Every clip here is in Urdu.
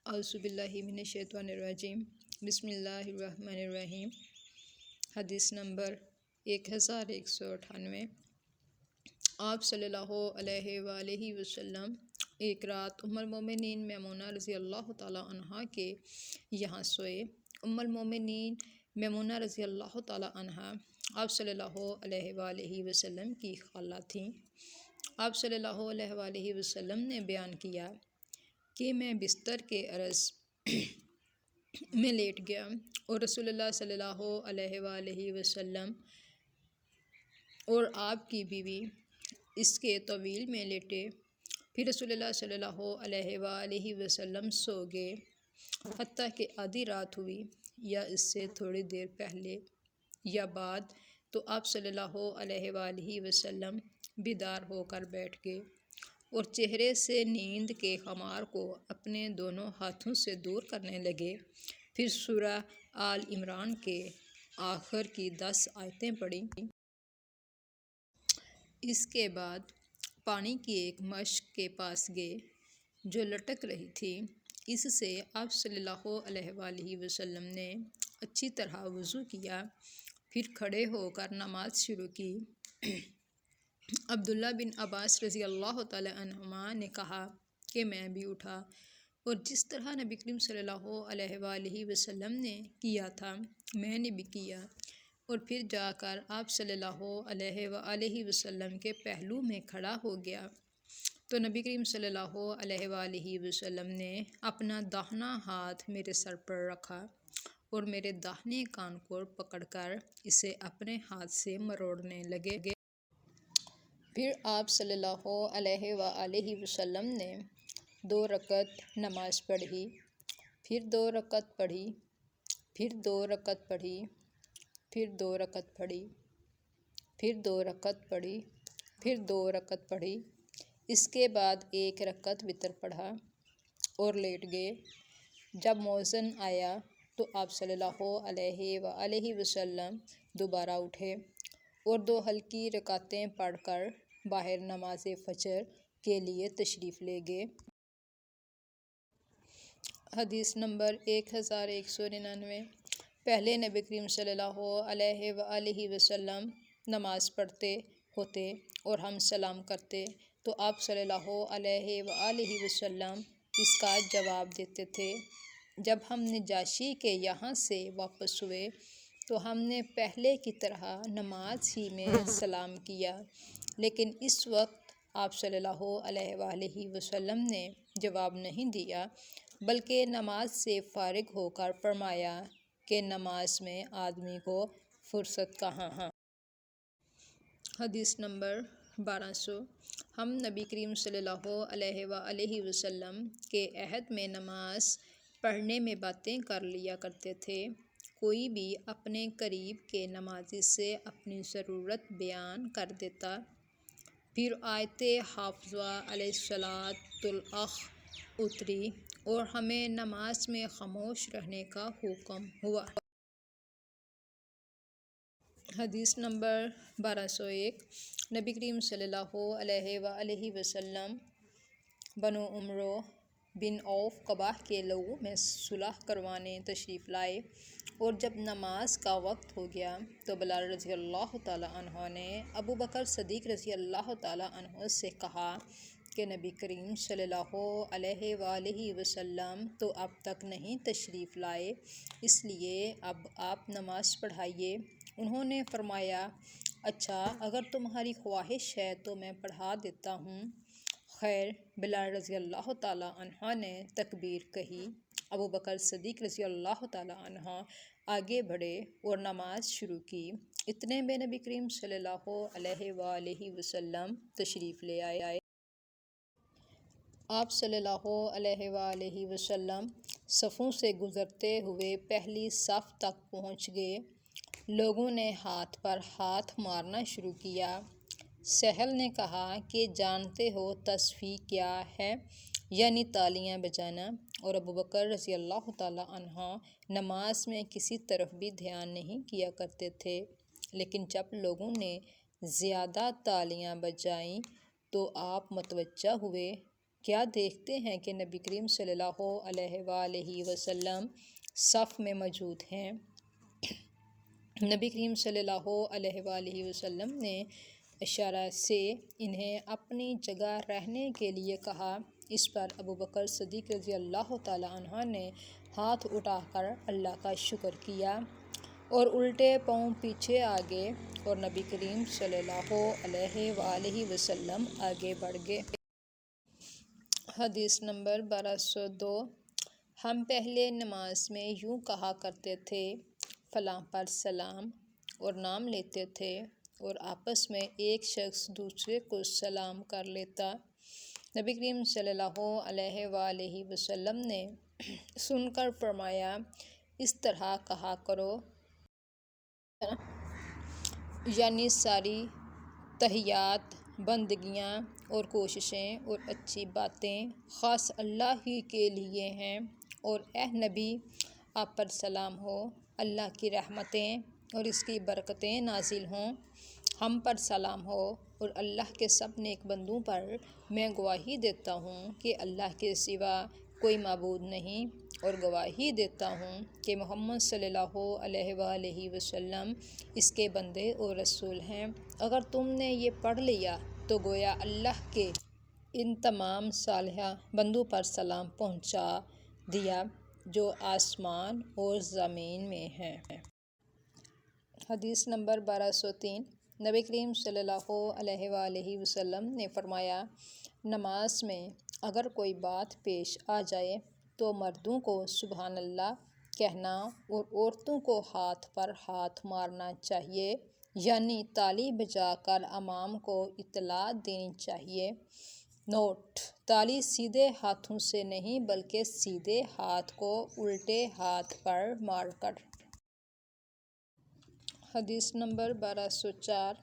اعوذ باللہ من الشیطان الرجیم بسم اللہ الرحمن الرحیم۔ حدیث نمبر 1198۔ آپ صلی اللہ علیہ وآلہ وسلم ایک رات ام المومنین میمونہ رضی اللہ تعالیٰ عنہا کے یہاں سوئے۔ ام المومنین میمونہ رضی اللہ تعالیٰ عنہا آپ صلی اللہ علیہ وآلہ وسلم کی خالہ تھیں۔ آپ صلی اللہ علیہ وآلہ وسلم نے بیان کیا کہ میں بستر کے عرض میں لیٹ گیا اور رسول اللہ صلی اللہ علیہ وآلہ وسلم اور آپ کی بیوی اس کے طویل میں لیٹے۔ پھر رسول اللہ صلی اللہ علیہ وآلہ وسلم سو گئے حتیٰ کہ آدھی رات ہوئی یا اس سے تھوڑی دیر پہلے یا بعد، تو آپ صلی اللہ علیہ وآلہ وسلم بیدار ہو کر بیٹھ گئے اور چہرے سے نیند کے خمار کو اپنے دونوں ہاتھوں سے دور کرنے لگے۔ پھر سورہ آل عمران کے آخر کی 10 آیتیں پڑھیں۔ اس کے بعد پانی کی ایک مشک کے پاس گئے جو لٹک رہی تھی۔ اس سے آپ صلی اللہ علیہ وآلہ وسلم نے اچھی طرح وضو کیا، پھر کھڑے ہو کر نماز شروع کی۔ عبداللہ بن عباس رضی اللہ تعالیٰ عنہما نے کہا کہ میں بھی اٹھا اور جس طرح نبی کریم صلی اللہ علیہ وآلہ وسلم نے کیا تھا میں نے بھی کیا، اور پھر جا کر آپ صلی اللہ علیہ وآلہ وسلم کے پہلو میں کھڑا ہو گیا تو نبی کریم صلی اللہ علیہ وآلہ وسلم نے اپنا داہنا ہاتھ میرے سر پر رکھا اور میرے داہنے کان کو پکڑ کر اسے اپنے ہاتھ سے مروڑنے لگے۔ پھر آپ صلی اللہ علیہ وآلہ وسلم نے 2 رکعت نماز پڑھی، پھر 2 رکعت پڑھی، پھر 2 رکعت پڑھی، پھر 2 رکعت پڑھی، پھر 2 رکعت پڑھی، پھر 2 رکعت پڑھی۔ اس کے بعد 1 رکعت وتر پڑھا اور لیٹ گئے۔ جب مؤذن آیا تو آپ صلی اللہ علیہ وآلہ وسلم دوبارہ اٹھے اور 2 ہلکی رکعتیں پڑھ کر باہر نماز فجر کے لیے تشریف لے گئے۔ حدیث نمبر 1199۔ پہلے نبی کریم صلی اللہ علیہ وآلہ وسلم نماز پڑھتے ہوتے اور ہم سلام کرتے تو آپ صلی اللہ علیہ وآلہ وسلم اس کا جواب دیتے تھے۔ جب ہم نجاشی کے یہاں سے واپس ہوئے تو ہم نے پہلے کی طرح نماز ہی میں سلام کیا، لیکن اس وقت آپ صلی اللہ علیہ وآلہ وسلم نے جواب نہیں دیا بلکہ نماز سے فارغ ہو کر فرمایا کہ نماز میں آدمی کو فرصت کہاں ہے۔ حدیث نمبر 1200۔ ہم نبی کریم صلی اللہ علیہ وآلہ وسلم کے عہد میں نماز پڑھنے میں باتیں کر لیا کرتے تھے۔ کوئی بھی اپنے قریب کے نمازی سے اپنی ضرورت بیان کر دیتا، پھر آیت حافظوا علی الصلاۃ اتری اور ہمیں نماز میں خاموش رہنے کا حکم ہوا۔ حدیث نمبر 1201۔ نبی کریم صلی اللہ علیہ وآلہ وسلم بنو عمرو بن عوف قباء کے لوگوں میں صلح کروانے تشریف لائے، اور جب نماز کا وقت ہو گیا تو بلال رضی اللہ تعالیٰ عنہ نے ابو بکر صدیق رضی اللہ تعالیٰ عنہ سے کہا کہ نبی کریم صلی اللہ علیہ وآلہ وسلم تو اب تک نہیں تشریف لائے، اس لیے اب آپ نماز پڑھائیے۔ انہوں نے فرمایا، اچھا اگر تمہاری خواہش ہے تو میں پڑھا دیتا ہوں۔ خیر، بلال رضی اللہ تعالیٰ عنہ نے تکبیر کہی، ابو بکر صدیق رضی اللہ تعالیٰ عنہ آگے بڑھے اور نماز شروع کی۔ اتنے میں نبی کریم صلی اللہ علیہ وآلہ وسلم تشریف لے آئے۔ آپ صلی اللہ علیہ وآلہ وسلم صفوں سے گزرتے ہوئے پہلی صف تک پہنچ گئے۔ لوگوں نے ہاتھ پر ہاتھ مارنا شروع کیا۔ سہل نے کہا کہ جانتے ہو تصفیہ کیا ہے؟ یعنی تالیاں بجانا۔ اور ابو بکر رضی اللہ تعالیٰ عنہ نماز میں کسی طرف بھی دھیان نہیں کیا کرتے تھے، لیکن جب لوگوں نے زیادہ تالیاں بجائیں تو آپ متوجہ ہوئے کیا دیکھتے ہیں کہ نبی کریم صلی اللہ علیہ وآلہ وسلم صف میں موجود ہیں۔ نبی کریم صلی اللہ علیہ وآلہ وسلم نے اشارہ سے انہیں اپنی جگہ رہنے کے لیے کہا۔ اس پر ابوبکر صدیق رضی اللہ تعالیٰ عنہ نے ہاتھ اٹھا کر اللہ کا شکر کیا اور الٹے پاؤں پیچھے آگے، اور نبی کریم صلی اللہ علیہ وآلہ وسلم آگے بڑھ گئے۔ حدیث نمبر 1202۔ ہم پہلے نماز میں یوں کہا کرتے تھے، فلاں پر سلام، اور نام لیتے تھے، اور آپس میں ایک شخص دوسرے کو سلام کر لیتا۔ نبی کریم صلی اللہ علیہ وآلہ وسلم نے سن کر فرمایا، اس طرح کہا کرو، یعنی ساری تحیات، بندگیاں اور کوششیں اور اچھی باتیں خاص اللہ ہی کے لیے ہیں، اور اے نبی آپ پر سلام ہو، اللہ کی رحمتیں اور اس کی برکتیں نازل ہوں، ہم پر سلام ہو، اور اللہ کے سب نیک بندوں پر میں گواہی دیتا ہوں کہ اللہ کے سوا کوئی معبود نہیں، اور گواہی دیتا ہوں کہ محمد صلی اللہ علیہ وآلہ وسلم اس کے بندے اور رسول ہیں۔ اگر تم نے یہ پڑھ لیا تو گویا اللہ کے ان تمام صالح بندوں پر سلام پہنچا دیا جو آسمان اور زمین میں ہیں۔ حدیث نمبر 1203۔ نبی کریم صلی اللہ علیہ وآلہ وسلم نے فرمایا، نماز میں اگر کوئی بات پیش آ جائے تو مردوں کو سبحان اللہ کہنا اور عورتوں کو ہاتھ پر ہاتھ مارنا چاہیے، یعنی تالی بجا کر امام کو اطلاع دینی چاہیے۔ نوٹ: تالی سیدھے ہاتھوں سے نہیں بلکہ سیدھے ہاتھ کو الٹے ہاتھ پر مار کر۔ حدیث نمبر 1204۔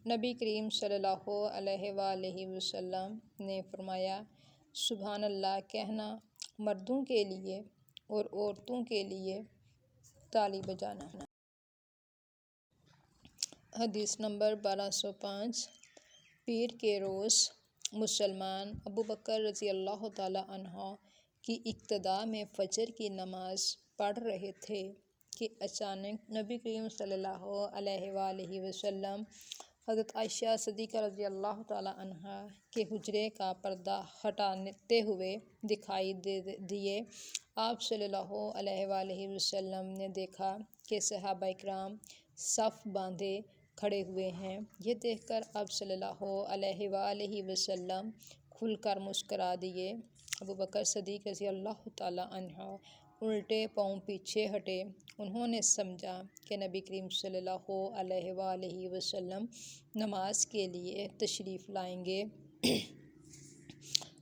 نبی کریم صلی اللہ علیہ وآلہ وسلم نے فرمایا، سبحان اللہ کہنا مردوں کے لیے اور عورتوں کے لیے تالی بجانا۔ حدیث نمبر 1205۔ پیر کے روز مسلمان ابوبکر رضی اللہ تعالیٰ عنہ کی اقتداء میں فجر کی نماز پڑھ رہے تھے کہ اچانک نبی کریم صلی اللہ علیہ وآلہ وسلم حضرت عائشہ صدیقہ رضی اللہ تعالیٰ عنہا کے حجرے کا پردہ ہٹاتے ہوئے دکھائی دیے۔ آپ صلی اللہ علیہ وآلہ وسلم نے دیکھا کہ صحابہ کرام صف باندھے کھڑے ہوئے ہیں۔ یہ دیکھ کر آپ صلی اللہ علیہ وآلہ وسلم کھل کر مسکرا دیے۔ ابوبکر صدیق رضی اللہ تعالیٰ عنہ الٹے پاؤں پیچھے ہٹے۔ انہوں نے سمجھا کہ نبی کریم صلی اللہ علیہ وآلہ وسلم نماز کے لیے تشریف لائیں گے،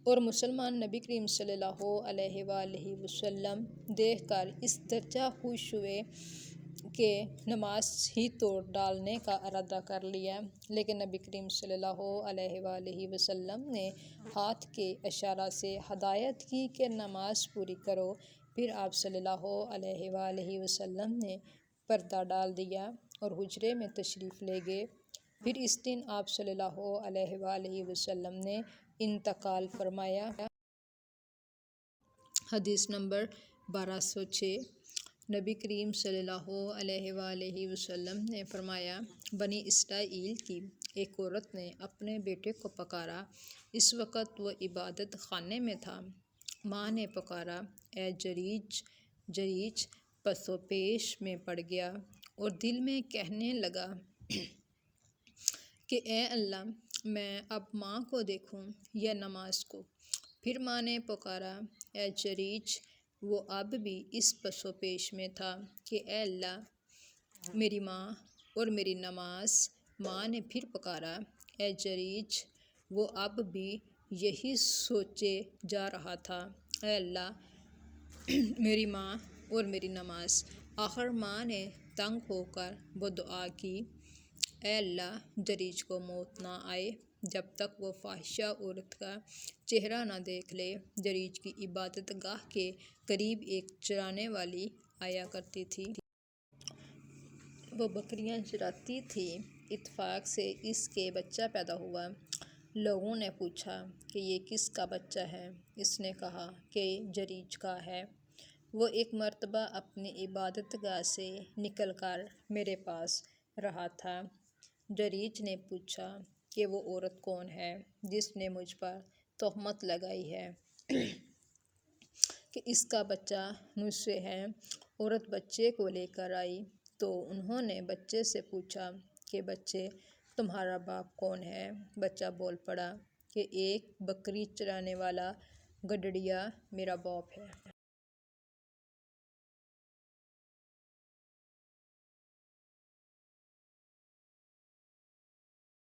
اور مسلمان نبی کریم صلی اللہ علیہ وآلہ وسلم دیکھ کر اس درجہ خوش ہوئے کہ نماز ہی توڑ ڈالنے کا ارادہ کر لیا، لیکن نبی کریم صلی اللہ علیہ وآلہ وسلم نے ہاتھ کے اشارہ سے ہدایت کی کہ نماز پوری کرو۔ پھر آپ صلی اللہ علیہ وآلہ وسلم نے پردہ ڈال دیا اور حجرے میں تشریف لے گئے۔ پھر اس دن آپ صلی اللہ علیہ وآلہ وسلم نے انتقال فرمایا۔ حدیث نمبر 1206۔ نبی کریم صلی اللہ علیہ وآلہ وسلم نے فرمایا، بنی اسرائیل کی ایک عورت نے اپنے بیٹے کو پکارا۔ اس وقت وہ عبادت خانے میں تھا۔ ماں نے پکارا، اے جریج! جریج پس و پیش میں پڑ گیا اور دل میں کہنے لگا کہ اے اللہ، میں اب ماں کو دیکھوں یا نماز کو؟ پھر ماں نے پکارا، اے جریج! وہ اب بھی اس پس و پیش میں تھا کہ اے اللہ، میری ماں اور میری نماز۔ ماں نے پھر پکارا، اے جریج! وہ اب بھی یہی سوچے جا رہا تھا، اے اللہ، میری ماں اور میری نماز۔ آخر ماں نے تنگ ہو کر وہ دعا کی، اے اللہ، جریج کو موت نہ آئے جب تک وہ فاحشہ عورت کا چہرہ نہ دیکھ لے۔ جریج کی عبادت گاہ کے قریب ایک چرانے والی آیا کرتی تھی۔ وہ بکریاں چراتی تھی۔ اتفاق سے اس کے بچہ پیدا ہوا۔ لوگوں نے پوچھا کہ یہ کس کا بچہ ہے؟ اس نے کہا کہ جریج کا ہے۔ وہ ایک مرتبہ اپنی عبادت گاہ سے نکل کر میرے پاس رہا تھا۔ جریج نے پوچھا کہ وہ عورت کون ہے جس نے مجھ پر تہمت لگائی ہے کہ اس کا بچہ مجھ سے ہے۔ عورت بچے کو لے کر آئی تو انہوں نے بچے سے پوچھا کہ بچے تمہارا باپ کون ہے؟ بچہ بول پڑا کہ ایک بکری چرانے والا گڈریا میرا باپ ہے۔